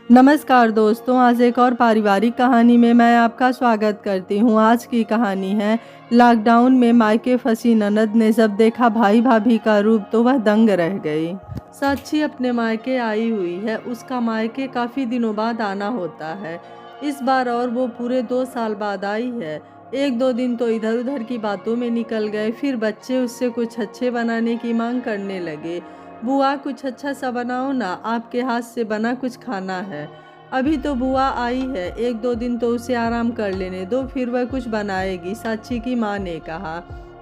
नमस्कार दोस्तों, आज एक और पारिवारिक कहानी में मैं आपका स्वागत करती हूँ। आज की कहानी है लॉकडाउन में मायके फंसी ननद ने जब देखा भाई भाभी का रूप तो वह दंग रह गई। साक्षी अपने मायके आई हुई है। उसका मायके काफ़ी दिनों बाद आना होता है। इस बार और वो पूरे 2 साल बाद आई है। 1-2 दिन तो इधर उधर की बातों में निकल गए। फिर बच्चे उससे कुछ अच्छे बनाने की मांग करने लगे। बुआ कुछ अच्छा सा बनाओ ना, आपके हाथ से बना कुछ खाना है। अभी तो बुआ आई है, 1-2 दिन तो उसे आराम कर लेने दो, फिर वह कुछ बनाएगी, साक्षी की माँ ने कहा।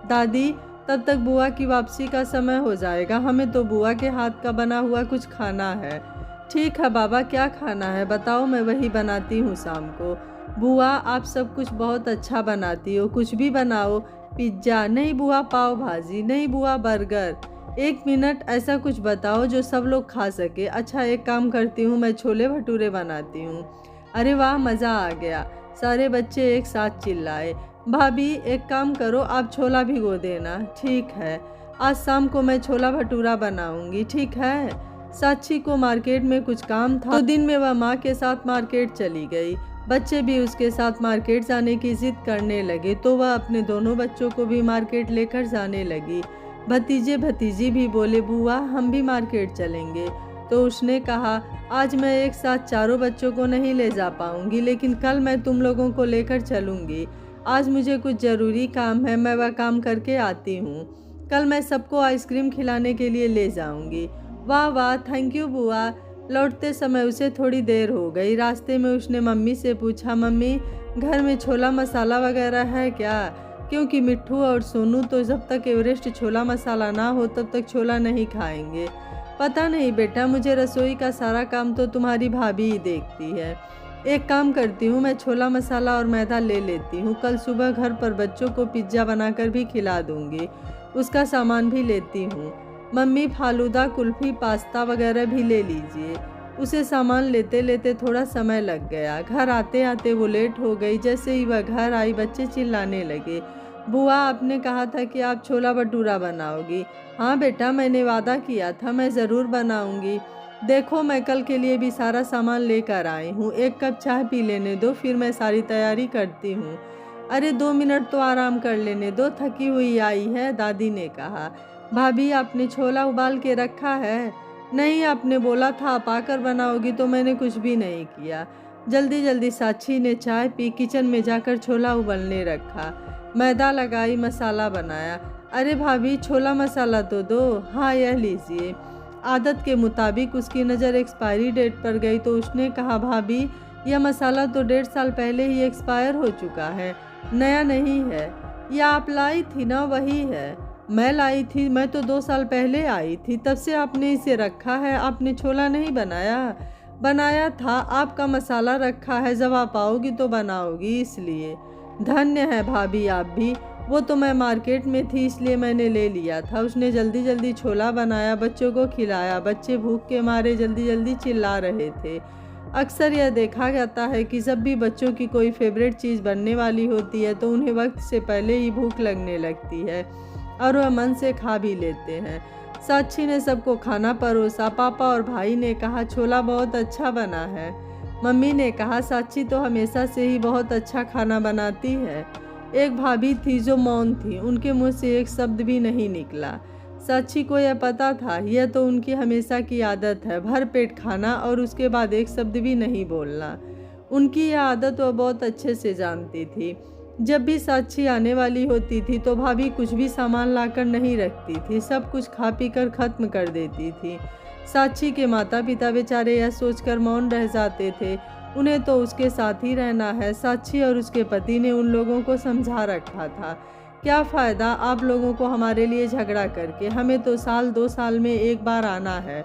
दादी, तब तक बुआ की वापसी का समय हो जाएगा, हमें तो बुआ के हाथ का बना हुआ कुछ खाना है। ठीक है बाबा, क्या खाना है बताओ, मैं वही बनाती हूँ शाम को। बुआ, आप सब कुछ बहुत अच्छा बनाती हो, कुछ भी बनाओ। पिज्ज़ा नहीं बुआ, पाव भाजी नहीं बुआ, बर्गर। 1 मिनट, ऐसा कुछ बताओ जो सब लोग खा सके। अच्छा, एक काम करती हूँ, मैं छोले भटूरे बनाती हूँ। अरे वाह, मज़ा आ गया, सारे बच्चे एक साथ चिल्लाए। भाभी, एक काम करो, आप छोला भिगो देना। ठीक है, आज शाम को मैं छोला भटूरा बनाऊंगी। ठीक है। साक्षी को मार्केट में कुछ काम था तो दिन में वह माँ के साथ मार्केट चली गई। बच्चे भी उसके साथ मार्केट जाने की जिद करने लगे तो वह अपने दोनों बच्चों को भी मार्केट लेकर जाने लगी। भतीजे भतीजी भी बोले, बुआ हम भी मार्केट चलेंगे। तो उसने कहा, आज मैं एक साथ चारों बच्चों को नहीं ले जा पाऊंगी, लेकिन कल मैं तुम लोगों को लेकर चलूंगी। आज मुझे कुछ ज़रूरी काम है, मैं वह काम करके आती हूँ। कल मैं सबको आइसक्रीम खिलाने के लिए ले जाऊंगी। वाह वाह, थैंक यू बुआ। लौटते समय उसे थोड़ी देर हो गई। रास्ते में उसने मम्मी से पूछा, मम्मी घर में छोला मसाला वगैरह है क्या? क्योंकि मिट्ठू और सोनू तो जब तक एवरेस्ट छोला मसाला ना हो तब तक छोला नहीं खाएंगे। पता नहीं बेटा, मुझे रसोई का सारा काम तो तुम्हारी भाभी ही देखती है। एक काम करती हूँ, मैं छोला मसाला और मैदा ले लेती हूँ। कल सुबह घर पर बच्चों को पिज्ज़ा बनाकर भी खिला दूँगी। उसका सामान भी लेती हूँ। मम्मी फालूदा, कुल्फ़ी, पास्ता वगैरह भी ले लीजिए। उसे सामान लेते लेते थोड़ा समय लग गया। घर आते आते वो लेट हो गई। जैसे ही वह घर आई बच्चे चिल्लाने लगे, बुआ आपने कहा था कि आप छोला भटूरा बनाओगी। हाँ बेटा, मैंने वादा किया था, मैं ज़रूर बनाऊंगी। देखो, मैं कल के लिए भी सारा सामान लेकर आई हूँ। 1 कप चाय पी लेने दो, फिर मैं सारी तैयारी करती हूँ। अरे 2 मिनट तो आराम कर लेने दो, थकी हुई आई है, दादी ने कहा। भाभी, आपने छोला उबाल के रखा है? नहीं, आपने बोला था आप आकर बनाओगी तो मैंने कुछ भी नहीं किया। जल्दी जल्दी साक्षी ने चाय पी, किचन में जाकर छोला उबलने रखा। मैदा लगाई, मसाला बनाया। अरे भाभी, छोला मसाला तो दो। हाँ, यह लीजिए। आदत के मुताबिक उसकी नज़र एक्सपायरी डेट पर गई तो उसने कहा, भाभी यह मसाला तो 1.5 साल पहले ही एक्सपायर हो चुका है, नया नहीं है। यह आप लाई थी ना, वही है। मैं लाई थी, मैं तो 2 साल पहले आई थी, तब से आपने इसे रखा है। आपने छोला नहीं बनाया? बनाया था, आपका मसाला रखा है, जब आप आओगी तो बनाओगी, इसलिए। धन्य है भाभी आप भी। वो तो मैं मार्केट में थी इसलिए मैंने ले लिया था। उसने जल्दी जल्दी छोला बनाया, बच्चों को खिलाया। बच्चे भूख के मारे जल्दी जल्दी चिल्ला रहे थे। अक्सर यह देखा जाता है कि जब भी बच्चों की कोई फेवरेट चीज़ बनने वाली होती है तो उन्हें वक्त से पहले ही भूख लगने लगती है और वह मन से खा भी लेते हैं। साक्षी ने सबको खाना परोसा। पापा और भाई ने कहा, छोला बहुत अच्छा बना है। मम्मी ने कहा, साक्षी तो हमेशा से ही बहुत अच्छा खाना बनाती है। एक भाभी थी जो मौन थी, उनके मुंह से एक शब्द भी नहीं निकला। साक्षी को यह पता था, यह तो उनकी हमेशा की आदत है, भर पेट खाना और उसके बाद एक शब्द भी नहीं बोलना। उनकी यह आदत वह बहुत अच्छे से जानती थी। जब भी साक्षी आने वाली होती थी तो भाभी कुछ भी सामान लाकर नहीं रखती थी, सब कुछ खा पी कर ख़त्म कर देती थी। साक्षी के माता पिता बेचारे यह सोचकर मौन रह जाते थे, उन्हें तो उसके साथ ही रहना है। साक्षी और उसके पति ने उन लोगों को समझा रखा था, क्या फ़ायदा आप लोगों को हमारे लिए झगड़ा करके, हमें तो साल 2 साल में एक बार आना है।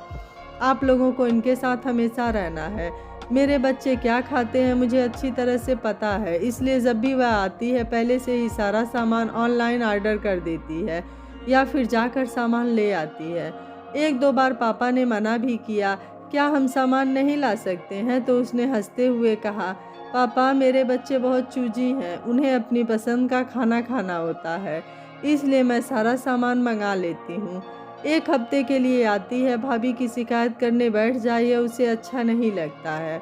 आप लोगों को इनके साथ हमेशा रहना है। मेरे बच्चे क्या खाते हैं मुझे अच्छी तरह से पता है, इसलिए जब भी वह आती है पहले से ही सारा सामान ऑनलाइन ऑर्डर कर देती है या फिर जाकर सामान ले आती है। 1-2 बार पापा ने मना भी किया, क्या हम सामान नहीं ला सकते हैं? तो उसने हंसते हुए कहा, पापा मेरे बच्चे बहुत चूजी हैं, उन्हें अपनी पसंद का खाना खाना होता है, इसलिए मैं सारा सामान मंगा लेती हूँ। 1 हफ्ते के लिए आती है, भाभी की शिकायत करने बैठ जाए, उसे अच्छा नहीं लगता है।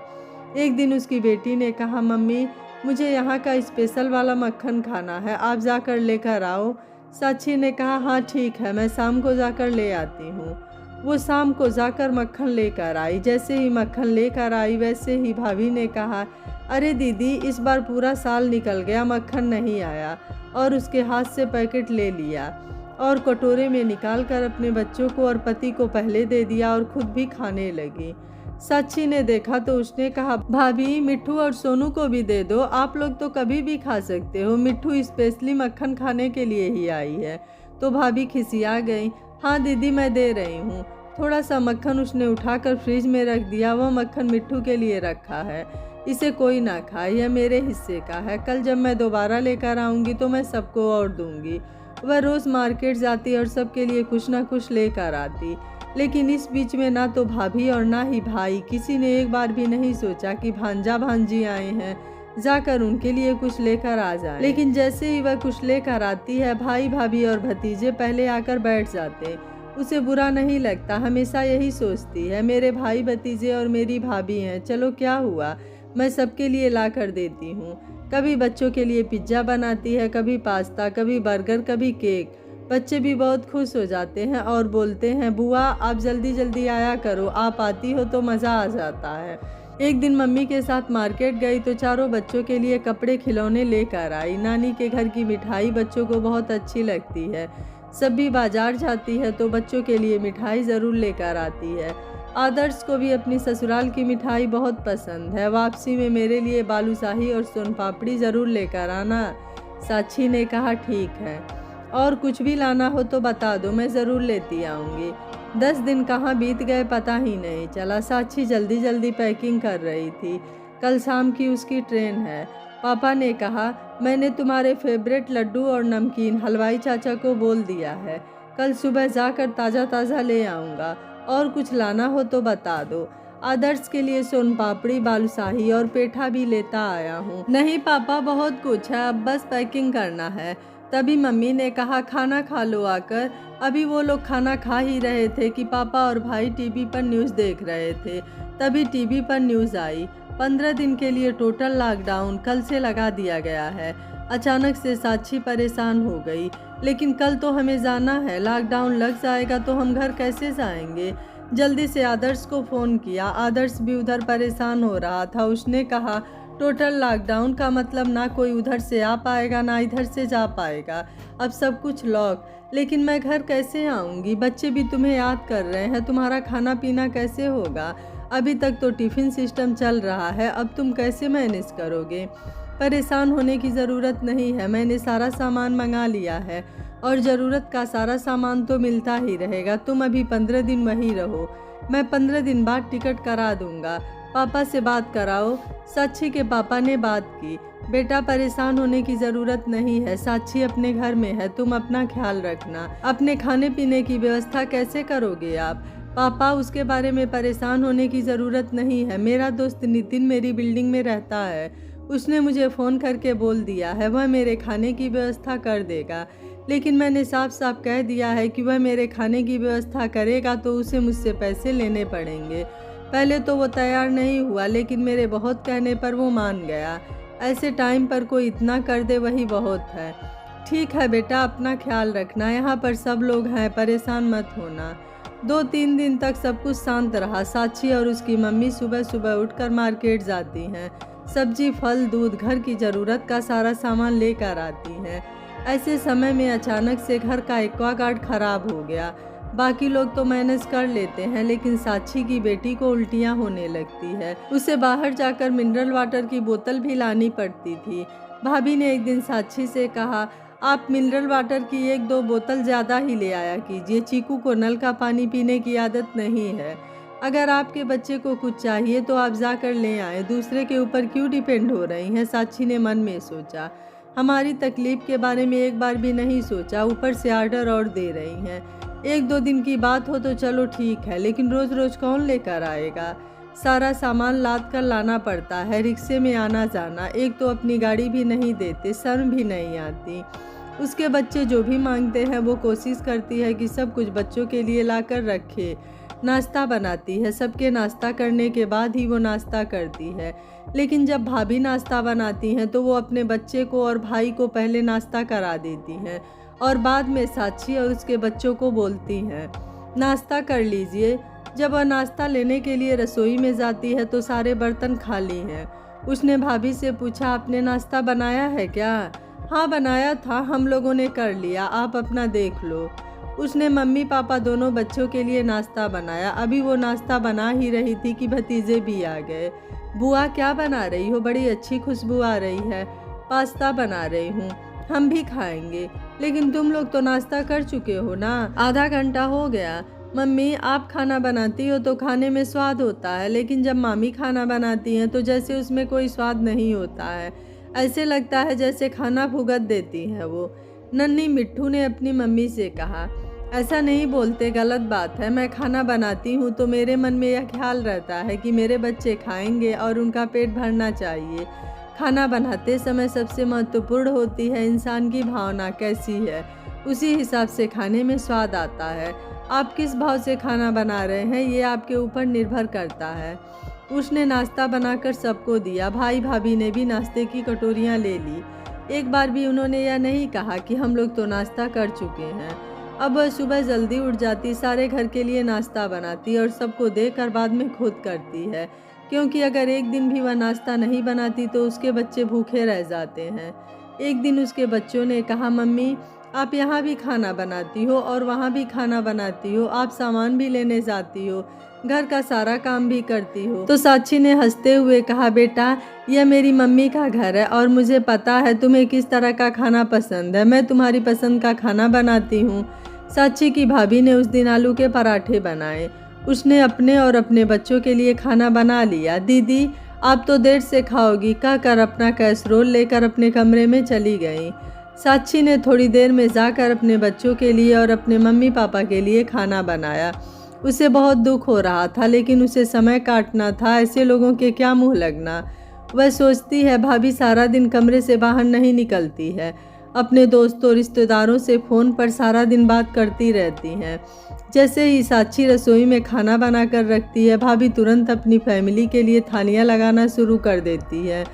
एक दिन उसकी बेटी ने कहा, मम्मी मुझे यहाँ का स्पेशल वाला मक्खन खाना है, आप जाकर लेकर आओ। साक्षी ने कहा, हाँ ठीक है, मैं शाम को जाकर ले आती हूँ। वो शाम को जाकर मक्खन लेकर आई। जैसे ही मक्खन लेकर आई वैसे ही भाभी ने कहा, अरे दीदी इस बार पूरा साल निकल गया, मक्खन नहीं आया। और उसके हाथ से पैकेट ले लिया और कटोरे में निकाल कर अपने बच्चों को और पति को पहले दे दिया और खुद भी खाने लगी। साक्षी ने देखा तो उसने कहा, भाभी मिट्ठू और सोनू को भी दे दो, आप लोग तो कभी भी खा सकते हो, मिट्ठू स्पेशली मक्खन खाने के लिए ही आई है। तो भाभी खिसिया गई, हाँ दीदी मैं दे रही हूँ। थोड़ा सा मक्खन उसने उठाकर फ्रिज में रख दिया, वह मक्खन मिट्ठू के लिए रखा है, इसे कोई ना खाए, यह मेरे हिस्से का है, कल जब मैं दोबारा लेकर आऊँगी तो मैं सबको और दूँगी। वह रोज़ मार्केट जाती और सबके लिए कुछ ना कुछ लेकर आती, लेकिन इस बीच में ना तो भाभी और ना ही भाई किसी ने एक बार भी नहीं सोचा कि भांजा भांजी आए हैं, जाकर उनके लिए कुछ लेकर आ जाए। लेकिन जैसे ही वह कुछ लेकर आती है, भाई भाभी और भतीजे पहले आकर बैठ जाते। उसे बुरा नहीं लगता, हमेशा यही सोचती है, मेरे भाई भतीजे और मेरी भाभी हैं, चलो क्या हुआ, मैं सबके लिए ला कर देती हूँ। कभी बच्चों के लिए पिज्ज़ा बनाती है, कभी पास्ता, कभी बर्गर, कभी केक। बच्चे भी बहुत खुश हो जाते हैं और बोलते हैं, बुआ आप जल्दी जल्दी आया करो, आप आती हो तो मज़ा आ जाता है। एक दिन मम्मी के साथ मार्केट गई तो चारों बच्चों के लिए कपड़े खिलौने लेकर आई। नानी के घर की मिठाई बच्चों को बहुत अच्छी लगती है। सभी बाजार जाती है तो बच्चों के लिए मिठाई ज़रूर लेकर आती है। आदर्श को भी अपनी ससुराल की मिठाई बहुत पसंद है। वापसी में मेरे लिए बालूशाही और सोन पापड़ी ज़रूर लेकर आना। साक्षी ने कहा, ठीक है, और कुछ भी लाना हो तो बता दो, मैं ज़रूर लेती आऊँगी। 10 दिन कहाँ बीत गए पता ही नहीं चला। साक्षी जल्दी जल्दी पैकिंग कर रही थी, कल शाम की उसकी ट्रेन है। पापा ने कहा, मैंने तुम्हारे फेवरेट लड्डू और नमकीन हलवाई चाचा को बोल दिया है, कल सुबह जाकर ताज़ा ताज़ा ले आऊँगा, और कुछ लाना हो तो बता दो। आदर्श के लिए सोन पापड़ी, बालूशाही और पेठा भी लेता आया हूँ। नहीं पापा बहुत कुछ है, अब बस पैकिंग करना है। तभी मम्मी ने कहा, खाना खा लो आकर। अभी वो लोग खाना खा ही रहे थे कि पापा और भाई टीवी पर न्यूज़ देख रहे थे। तभी टीवी पर न्यूज़ आई, 15 दिन के लिए टोटल लॉकडाउन कल से लगा दिया गया है। अचानक से साक्षी परेशान हो गई, लेकिन कल तो हमें जाना है, लॉकडाउन लग जाएगा तो हम घर कैसे जाएंगे। जल्दी से आदर्श को फ़ोन किया। आदर्श भी उधर परेशान हो रहा था। उसने कहा, टोटल लॉकडाउन का मतलब ना कोई उधर से आ पाएगा ना इधर से जा पाएगा, अब सब कुछ लॉक। लेकिन मैं घर कैसे आऊँगी, बच्चे भी तुम्हें याद कर रहे हैं, तुम्हारा खाना पीना कैसे होगा। अभी तक तो टिफ़िन सिस्टम चल रहा है, अब तुम कैसे मैनेज करोगे। परेशान होने की ज़रूरत नहीं है, मैंने सारा सामान मंगा लिया है और ज़रूरत का सारा सामान तो मिलता ही रहेगा। तुम अभी 15 दिन वहीं रहो, मैं 15 दिन बाद टिकट करा दूँगा। पापा से बात कराओ। साक्षी के पापा ने बात की। बेटा परेशान होने की ज़रूरत नहीं है, साक्षी अपने घर में है, तुम अपना ख्याल रखना। अपने खाने पीने की व्यवस्था कैसे करोगे आप। पापा उसके बारे में परेशान होने की ज़रूरत नहीं है, मेरा दोस्त नितिन मेरी बिल्डिंग में रहता है, उसने मुझे फ़ोन करके बोल दिया है वह मेरे खाने की व्यवस्था कर देगा। लेकिन मैंने साफ साफ कह दिया है कि वह मेरे खाने की व्यवस्था करेगा तो उसे मुझसे पैसे लेने पड़ेंगे। पहले तो वो तैयार नहीं हुआ, लेकिन मेरे बहुत कहने पर वो मान गया। ऐसे टाइम पर कोई इतना कर दे वही बहुत है। ठीक है बेटा, अपना ख्याल रखना, यहाँ पर सब लोग हैं, परेशान मत होना। 2-3 दिन तक सब कुछ शांत रहा। साक्षी और उसकी मम्मी सुबह सुबह उठकर मार्केट जाती हैं, सब्जी, फल, दूध, घर की ज़रूरत का सारा सामान लेकर आती हैं। ऐसे समय में अचानक से घर का एक्वागार्ड खराब हो गया। बाकी लोग तो मैनेज कर लेते हैं, लेकिन साक्षी की बेटी को उल्टियाँ होने लगती है। उसे बाहर जाकर मिनरल वाटर की बोतल भी लानी पड़ती थी। भाभी ने एक दिन साक्षी से कहा, आप मिनरल वाटर की 1-2 बोतल ज़्यादा ही ले आया कीजिए, चीकू को नल का पानी पीने की आदत नहीं है। अगर आपके बच्चे को कुछ चाहिए तो आप जाकर ले आएँ, दूसरे के ऊपर क्यों डिपेंड हो रही हैं। साक्षी ने मन में सोचा, हमारी तकलीफ़ के बारे में एक बार भी नहीं सोचा, ऊपर से आर्डर और दे रही हैं। 1-2 दिन की बात हो तो चलो ठीक है, लेकिन रोज़ रोज़ कौन लेकर आएगा। सारा सामान लाद कर लाना पड़ता है, रिक्शे में आना जाना, एक तो अपनी गाड़ी भी नहीं देते, शर्म भी नहीं आती। उसके बच्चे जो भी मांगते हैं वो कोशिश करती है कि सब कुछ बच्चों के लिए लाकर रखे। नाश्ता बनाती है, सबके नाश्ता करने के बाद ही वो नाश्ता करती है। लेकिन जब भाभी नाश्ता बनाती हैं तो वो अपने बच्चे को और भाई को पहले नाश्ता करा देती हैं और बाद में साक्षी और उसके बच्चों को बोलती हैं, नाश्ता कर लीजिए। जब वह नाश्ता लेने के लिए रसोई में जाती है तो सारे बर्तन खाली हैं। उसने भाभी से पूछा, आपने नाश्ता बनाया है क्या? हाँ बनाया था, हम लोगों ने कर लिया, आप अपना देख लो। उसने मम्मी पापा दोनों बच्चों के लिए नाश्ता बनाया। अभी वो नाश्ता बना ही रही थी कि भतीजे भी आ गए। बुआ क्या बना रही हो? बड़ी अच्छी खुशबू आ रही है। पास्ता बना रही हूँ, हम भी खाएंगे। लेकिन तुम लोग तो नाश्ता कर चुके हो ना, आधा घंटा हो गया। मम्मी आप खाना बनाती हो तो खाने में स्वाद होता है, लेकिन जब मामी खाना बनाती हैं तो जैसे उसमें कोई स्वाद नहीं होता है, ऐसे लगता है जैसे खाना भुगत देती हैं वो। नन्ही मिट्ठू ने अपनी मम्मी से कहा, ऐसा नहीं बोलते, गलत बात है। मैं खाना बनाती हूँ तो मेरे मन में यह ख्याल रहता है कि मेरे बच्चे खाएंगे और उनका पेट भरना चाहिए। खाना बनाते समय सबसे महत्वपूर्ण होती है इंसान की भावना कैसी है, उसी हिसाब से खाने में स्वाद आता है। आप किस भाव से खाना बना रहे हैं ये आपके ऊपर निर्भर करता है। उसने नाश्ता बनाकर सबको दिया। भाई भाभी ने भी नाश्ते की कटोरियाँ ले ली। एक बार भी उन्होंने यह नहीं कहा कि हम लोग तो नाश्ता कर चुके हैं। अब वह सुबह जल्दी उठ जाती, सारे घर के लिए नाश्ता बनाती और सबको देकर बाद में खुद करती है, क्योंकि अगर एक दिन भी वह नाश्ता नहीं बनाती तो उसके बच्चे भूखे रह जाते हैं। एक दिन उसके बच्चों ने कहा, मम्मी आप यहाँ भी खाना बनाती हो और वहाँ भी खाना बनाती हो, आप सामान भी लेने जाती हो, घर का सारा काम भी करती हो। तो साक्षी ने हंसते हुए कहा, बेटा यह मेरी मम्मी का घर है और मुझे पता है तुम्हें किस तरह का खाना पसंद है, मैं तुम्हारी पसंद का खाना बनाती हूँ। साक्षी की भाभी ने उस दिन आलू के पराठे बनाए। उसने अपने और अपने बच्चों के लिए खाना बना लिया। दीदी आप तो देर से खाओगी, कहकर अपना कैसरोल लेकर अपने कमरे में चली गई। साक्षी ने थोड़ी देर में जाकर अपने बच्चों के लिए और अपने मम्मी पापा के लिए खाना बनाया। उसे बहुत दुख हो रहा था, लेकिन उसे समय काटना था, ऐसे लोगों के क्या मुंह लगना। वह सोचती है भाभी सारा दिन कमरे से बाहर नहीं निकलती है, अपने दोस्तों रिश्तेदारों से फ़ोन पर सारा दिन बात करती रहती हैं। जैसे ही साक्षी रसोई में खाना बनाकर रखती है, भाभी तुरंत अपनी फैमिली के लिए थालियाँ लगाना शुरू कर देती है।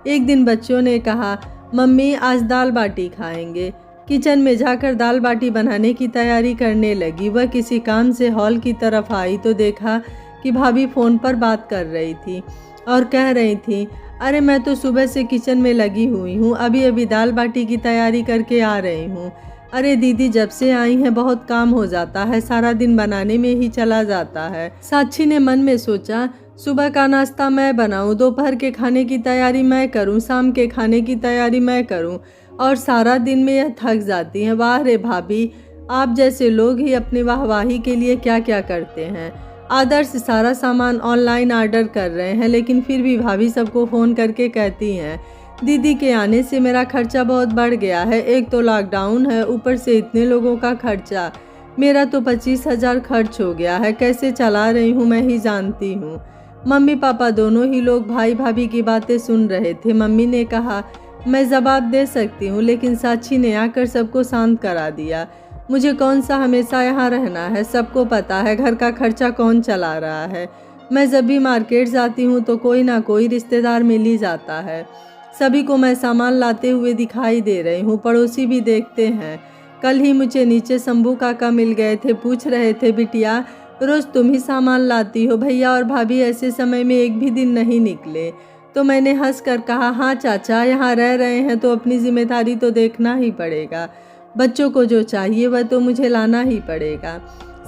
एक दिन बच्चों ने कहा, मम्मी आज दाल बाटी खाएंगे। किचन में जाकर दाल बाटी बनाने की तैयारी करने लगी। वह किसी काम से हॉल की तरफ आई तो देखा कि भाभी फ़ोन पर बात कर रही थी और कह रही थी, अरे मैं तो सुबह से किचन में लगी हुई हूँ, अभी अभी दाल बाटी की तैयारी करके आ रही हूँ। अरे दीदी जब से आई हैं बहुत काम हो जाता है, सारा दिन बनाने में ही चला जाता है। साक्षी ने मन में सोचा, सुबह का नाश्ता मैं बनाऊं, दोपहर के खाने की तैयारी मैं करूं, शाम के खाने की तैयारी मैं करूं और सारा दिन में यह थक जाती हैं। वाह रे भाभी, आप जैसे लोग ही अपनी वाहवाही के लिए क्या क्या करते हैं। आदर्श सारा सामान ऑनलाइन ऑर्डर कर रहे हैं, लेकिन फिर भी भाभी सबको फ़ोन करके कहती हैं, दीदी के आने से मेरा खर्चा बहुत बढ़ गया है। एक तो लॉकडाउन है, ऊपर से इतने लोगों का खर्चा, मेरा तो 25,000 खर्च हो गया है। कैसे चला रही हूँ मैं ही जानती हूँ। मम्मी पापा दोनों ही लोग भाई भाभी की बातें सुन रहे थे। मम्मी ने कहा, मैं जवाब दे सकती हूँ, लेकिन साक्षी ने आकर सबको शांत करा दिया। मुझे कौन सा हमेशा यहाँ रहना है, सबको पता है घर का खर्चा कौन चला रहा है। मैं जब भी मार्केट जाती हूँ तो कोई ना कोई रिश्तेदार मिल ही जाता है। सभी को मैं सामान लाते हुए दिखाई दे रही हूँ, पड़ोसी भी देखते हैं। कल ही मुझे नीचे शंभू काका मिल गए थे, पूछ रहे थे, बिटिया रोज़ तुम ही सामान लाती हो, भैया और भाभी ऐसे समय में एक भी दिन नहीं निकले। तो मैंने हंस कर कहा, हाँ चाचा, यहाँ रह रहे हैं तो अपनी जिम्मेदारी तो देखना ही पड़ेगा। बच्चों को जो चाहिए वह तो मुझे लाना ही पड़ेगा।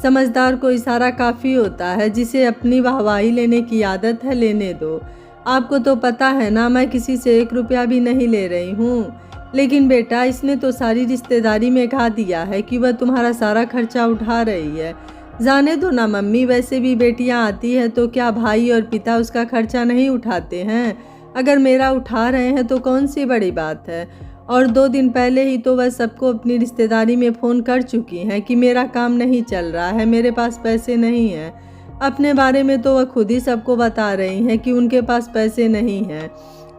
समझदार को इशारा काफ़ी होता है, जिसे अपनी वाहवाही लेने की आदत है लेने दो। आपको तो पता है ना, मैं किसी से 1 रुपया भी नहीं ले रही हूँ। लेकिन बेटा इसने तो सारी रिश्तेदारी में कहा दिया है कि वह तुम्हारा सारा खर्चा उठा रही है। जाने दो ना मम्मी, वैसे भी बेटियां आती है तो क्या भाई और पिता उसका खर्चा नहीं उठाते हैं। अगर मेरा उठा रहे हैं तो कौन सी बड़ी बात है। और 2 दिन पहले ही तो वह सबको अपनी रिश्तेदारी में फ़ोन कर चुकी हैं कि मेरा काम नहीं चल रहा है, मेरे पास पैसे नहीं हैं। अपने बारे में तो वह खुद ही सबको बता रही हैं कि उनके पास पैसे नहीं हैं।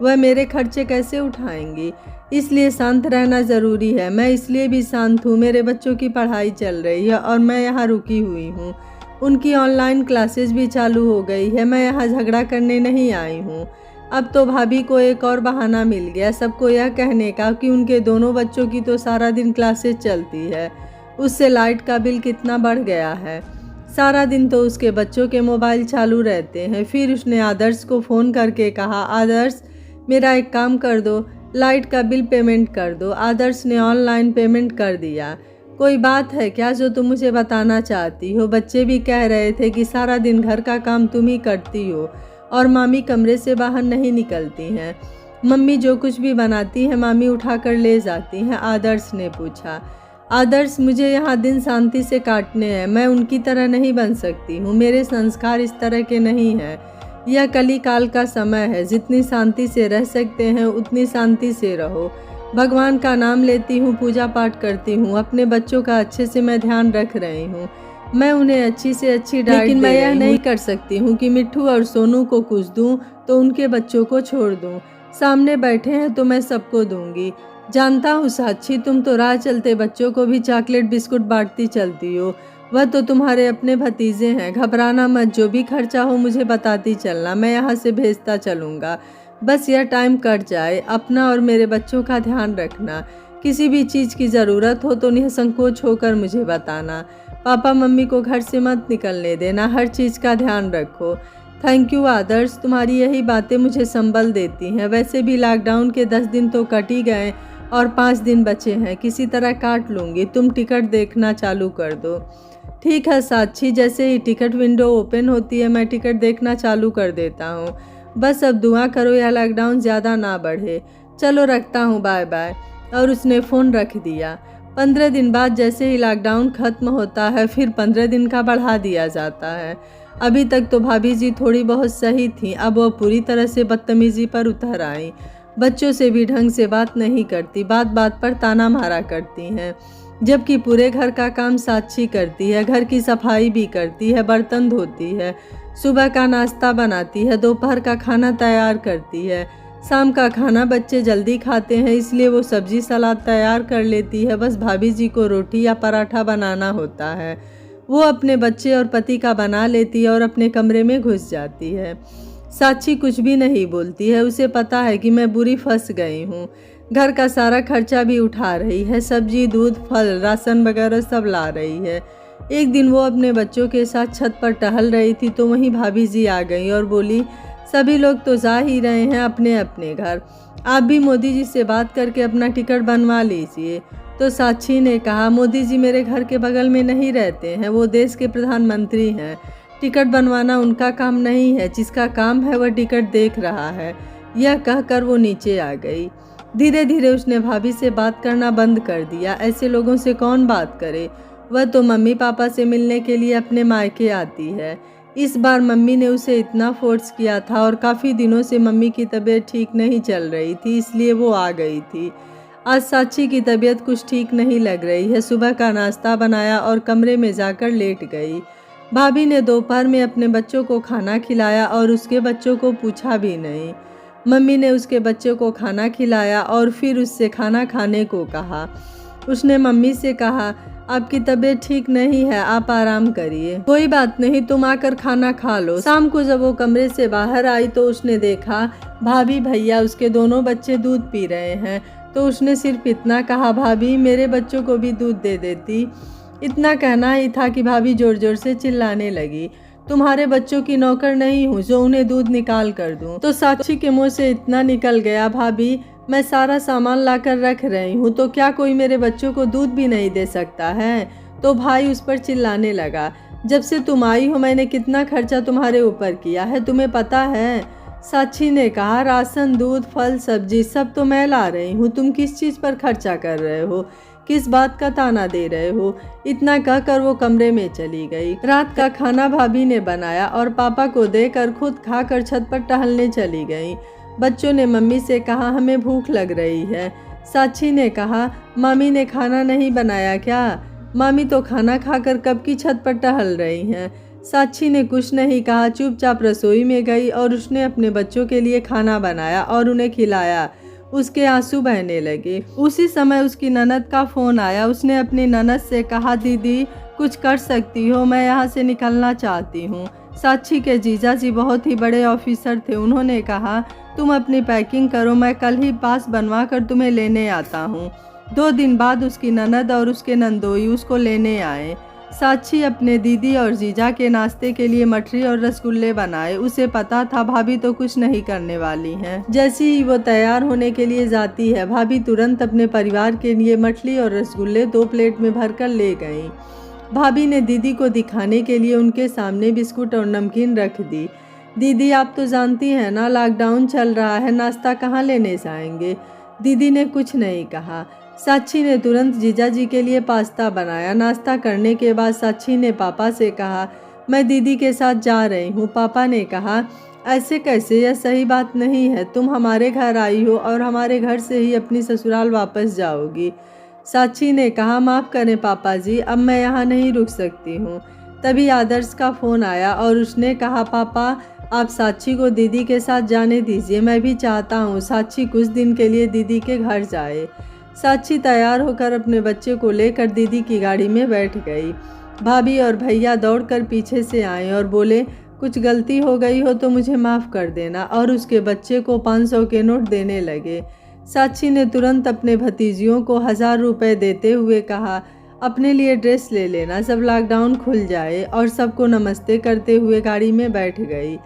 वह मेरे खर्चे कैसे उठाएंगी। इसलिए शांत रहना ज़रूरी है। मैं इसलिए भी शांत हूँ, मेरे बच्चों की पढ़ाई चल रही है और मैं यहाँ रुकी हुई हूँ। उनकी ऑनलाइन क्लासेस भी चालू हो गई है। मैं यहाँ झगड़ा करने नहीं आई हूँ। अब तो भाभी को एक और बहाना मिल गया सबको यह कहने का कि उनके दोनों बच्चों की तो सारा दिन क्लासेस चलती है। उससे लाइट का बिल कितना बढ़ गया है। सारा दिन तो उसके बच्चों के मोबाइल चालू रहते हैं। फिर उसने आदर्श को फ़ोन करके कहा, आदर्श मेरा एक काम कर दो, लाइट का बिल पेमेंट कर दो। आदर्श ने ऑनलाइन पेमेंट कर दिया। कोई बात है क्या जो तुम मुझे बताना चाहती हो? बच्चे भी कह रहे थे कि सारा दिन घर का काम तुम ही करती हो और मामी कमरे से बाहर नहीं निकलती हैं। मम्मी जो कुछ भी बनाती है मामी उठा कर ले जाती हैं। आदर्श ने पूछा, आदर्श मुझे यहाँ दिन शांति से काटने हैं। मैं उनकी तरह नहीं बन सकती हूँ। मेरे संस्कार इस तरह के नहीं हैं। यह कली काल का समय है। जितनी शांति से रह सकते हैं उतनी शांति से रहो। भगवान का नाम लेती हूँ, पूजा पाठ करती हूँ। अपने बच्चों का अच्छे से मैं ध्यान रख रही हूँ। मैं उन्हें अच्छी से अच्छी डाइट लेकिन मैं यह नहीं कर सकती हूँ कि मिट्ठू और सोनू को कुछ दूँ तो उनके बच्चों को छोड़ दूँ। सामने बैठे हैं तो मैं सबको दूंगी। जानता हूँ साक्षी, तुम तो राह चलते बच्चों को भी चॉकलेट बिस्कुट बांटती चलती हो। वह तो तुम्हारे अपने भतीजे हैं। घबराना मत, जो भी खर्चा हो मुझे बताती चलना, मैं यहाँ से भेजता चलूँगा। बस यह टाइम कट जाए। अपना और मेरे बच्चों का ध्यान रखना। किसी भी चीज़ की ज़रूरत हो तो निसंकोच होकर मुझे बताना। पापा मम्मी को घर से मत निकलने देना। हर चीज़ का ध्यान रखो। थैंक यू आदर्श, तुम्हारी यही बातें मुझे संबल देती हैं। वैसे भी लॉकडाउन के 10 दिन तो कट ही गए और 5 दिन बचे हैं। किसी तरह काट लूँगी। तुम टिकट देखना चालू कर दो। ठीक है साक्षी, जैसे ही टिकट विंडो ओपन होती है मैं टिकट देखना चालू कर देता हूँ। बस अब दुआ करो यह लॉकडाउन ज़्यादा ना बढ़े। चलो रखता हूँ, बाय बाय। और उसने फ़ोन रख दिया। 15 दिन बाद जैसे ही लॉकडाउन ख़त्म होता है फिर 15 दिन का बढ़ा दिया जाता है। अभी तक तो भाभी जी थोड़ी बहुत सही थी, अब वह पूरी तरह से बदतमीज़ी पर उतर आई। बच्चों से भी ढंग से बात नहीं करती, बात बात पर ताना मारा करती हैं। जबकि पूरे घर का काम साक्षी करती है। घर की सफाई भी करती है, बर्तन धोती है, सुबह का नाश्ता बनाती है, दोपहर का खाना तैयार करती है, शाम का खाना बच्चे जल्दी खाते हैं इसलिए वो सब्जी सलाद तैयार कर लेती है। बस भाभी जी को रोटी या पराठा बनाना होता है। वो अपने बच्चे और पति का बना लेती है और अपने कमरे में घुस जाती है। साक्षी कुछ भी नहीं बोलती है। उसे पता है कि मैं बुरी फंस गई हूँ। घर का सारा खर्चा भी उठा रही है। सब्जी, दूध, फल, राशन वगैरह सब ला रही है। एक दिन वो अपने बच्चों के साथ छत पर टहल रही थी तो वहीं भाभी जी आ गई और बोली, सभी लोग तो जा ही रहे हैं अपने अपने घर, आप भी मोदी जी से बात करके अपना टिकट बनवा लीजिए। तो साक्षी ने कहा, मोदी जी मेरे घर के बगल में नहीं रहते हैं, वो देश के प्रधानमंत्री हैं। टिकट बनवाना उनका काम नहीं है, जिसका काम है वह टिकट देख रहा है। यह कहकर वो नीचे आ गई। धीरे धीरे उसने भाभी से बात करना बंद कर दिया। ऐसे लोगों से कौन बात करे। वह तो मम्मी पापा से मिलने के लिए अपने मायके आती है। इस बार मम्मी ने उसे इतना फोर्स किया था और काफ़ी दिनों से मम्मी की तबीयत ठीक नहीं चल रही थी इसलिए वो आ गई थी। आज साक्षी की तबीयत कुछ ठीक नहीं लग रही है। सुबह का नाश्ता बनाया और कमरे में जाकर लेट गई। भाभी ने दोपहर में अपने बच्चों को खाना खिलाया और उसके बच्चों को पूछा भी नहीं। मम्मी ने उसके बच्चों को खाना खिलाया और फिर उससे खाना खाने को कहा। उसने मम्मी से कहा, आपकी तबीयत ठीक नहीं है, आप आराम करिए। कोई बात नहीं, तुम आकर खाना खा लो। शाम को जब वो कमरे से बाहर आई तो उसने देखा भाभी भैया उसके दोनों बच्चे दूध पी रहे हैं। तो उसने सिर्फ इतना कहा, भाभी मेरे बच्चों को भी दूध दे देती। इतना कहना ही था कि भाभी जोर जोर से चिल्लाने लगी, तुम्हारे बच्चों की नौकर नहीं हूँ जो उन्हें दूध निकाल कर दूँ। तो साक्षी के मुँह से इतना निकल गया, भाभी मैं सारा सामान लाकर रख रही हूँ तो क्या कोई मेरे बच्चों को दूध भी नहीं दे सकता है। तो भाई उस पर चिल्लाने लगा, जब से तुम आई हो मैंने कितना खर्चा तुम्हारे ऊपर किया है, तुम्हें पता है। साक्षी ने कहा, राशन, दूध, फल, सब्जी सब तो मैं ला रही हूँ, तुम किस चीज़ पर खर्चा कर रहे हो, किस बात का ताना दे रहे हो। इतना कहकर वो कमरे में चली गई। रात का खाना भाभी ने बनाया और पापा को देकर खुद खाकर छत पर टहलने चली गई। बच्चों ने मम्मी से कहा, हमें भूख लग रही है। साक्षी ने कहा, मामी ने खाना नहीं बनाया क्या। मामी तो खाना खाकर कब की छत पर टहल रही हैं। साक्षी ने कुछ नहीं कहा, चुपचाप रसोई में गई और उसने अपने बच्चों के लिए खाना बनाया और उन्हें खिलाया। उसके आंसू बहने लगे। उसी समय उसकी ननद का फ़ोन आया। उसने अपनी ननद से कहा, दीदी कुछ कर सकती हो, मैं यहाँ से निकलना चाहती हूँ। साक्षी के जीजा जी बहुत ही बड़े ऑफिसर थे। उन्होंने कहा, तुम अपनी पैकिंग करो, मैं कल ही पास बनवा कर तुम्हें लेने आता हूँ। 2 दिन बाद उसकी ननद और उसके नंदोई उसको लेने आए। साक्षी अपने दीदी और जीजा के नाश्ते के लिए मठरी और रसगुल्ले बनाए। उसे पता था भाभी तो कुछ नहीं करने वाली हैं। जैसे ही वो तैयार होने के लिए जाती है, भाभी तुरंत अपने परिवार के लिए मठली और रसगुल्ले 2 प्लेट में भरकर ले गईं। भाभी ने दीदी को दिखाने के लिए उनके सामने बिस्कुट और नमकीन रख दी। दीदी आप तो जानती हैं ना, लॉकडाउन चल रहा है, नाश्ता कहाँ लेने जाएंगे। दीदी ने कुछ नहीं कहा। साक्षी ने तुरंत जीजा जी के लिए पास्ता बनाया। नाश्ता करने के बाद साक्षी ने पापा से कहा, मैं दीदी के साथ जा रही हूँ। पापा ने कहा, ऐसे कैसे, यह सही बात नहीं है। तुम हमारे घर आई हो और हमारे घर से ही अपनी ससुराल वापस जाओगी। साक्षी ने कहा, माफ़ करें पापा जी, अब मैं यहाँ नहीं रुक सकती हूँ। तभी आदर्श का फ़ोन आया और उसने कहा, पापा आप साक्षी को दीदी के साथ जाने दीजिए, मैं भी चाहता हूँ साक्षी कुछ दिन के लिए दीदी के घर जाए। साक्षी तैयार होकर अपने बच्चे को लेकर दीदी की गाड़ी में बैठ गई। भाभी और भैया दौड़कर पीछे से आए और बोले, कुछ गलती हो गई हो तो मुझे माफ़ कर देना, और उसके बच्चे को 500 के नोट देने लगे। साक्षी ने तुरंत अपने भतीजियों को 1000 रुपये देते हुए कहा, अपने लिए ड्रेस ले लेना जब लॉकडाउन खुल जाए, और सबको नमस्ते करते हुए गाड़ी में बैठ गई।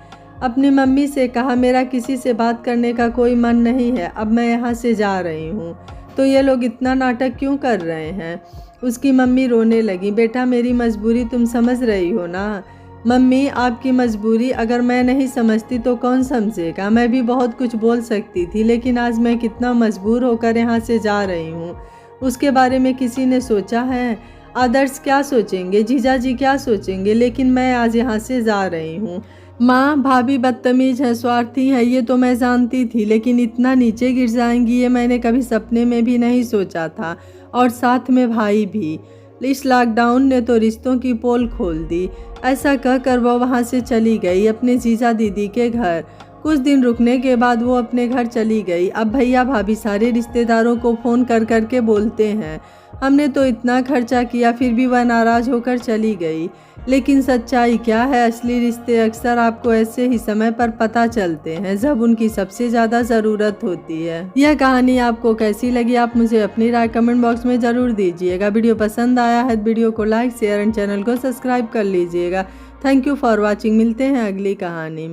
अपनी मम्मी से कहा, मेरा किसी से बात करने का कोई मन नहीं है, अब मैं यहाँ से जा रही हूँ, तो ये लोग इतना नाटक क्यों कर रहे हैं। उसकी मम्मी रोने लगी, बेटा मेरी मजबूरी तुम समझ रही हो ना। मम्मी आपकी मजबूरी अगर मैं नहीं समझती तो कौन समझेगा। मैं भी बहुत कुछ बोल सकती थी, लेकिन आज मैं कितना मजबूर होकर यहाँ से जा रही हूँ, उसके बारे में किसी ने सोचा है। आदर्श क्या सोचेंगे, जीजा जी क्या सोचेंगे, लेकिन मैं आज यहाँ से जा रही हूँ। माँ भाभी बदतमीज है, स्वार्थी है, ये तो मैं जानती थी, लेकिन इतना नीचे गिर जाएंगी ये मैंने कभी सपने में भी नहीं सोचा था। और साथ में भाई भी। इस लॉकडाउन ने तो रिश्तों की पोल खोल दी। ऐसा कहकर वो वहाँ से चली गई अपने जीजा दीदी के घर। कुछ दिन रुकने के बाद वो अपने घर चली गई। अब भैया भाभी सारे रिश्तेदारों को फ़ोन कर कर के बोलते हैं, हमने तो इतना खर्चा किया फिर भी वह नाराज़ होकर चली गई। लेकिन सच्चाई क्या है, असली रिश्ते अक्सर आपको ऐसे ही समय पर पता चलते हैं जब उनकी सबसे ज़्यादा ज़रूरत होती है। यह कहानी आपको कैसी लगी, आप मुझे अपनी राय कमेंट बॉक्स में ज़रूर दीजिएगा। वीडियो पसंद आया है तो वीडियो को लाइक शेयर एंड चैनल को सब्सक्राइब कर लीजिएगा। Thank you for watching. मिलते हैं अगली कहानी में।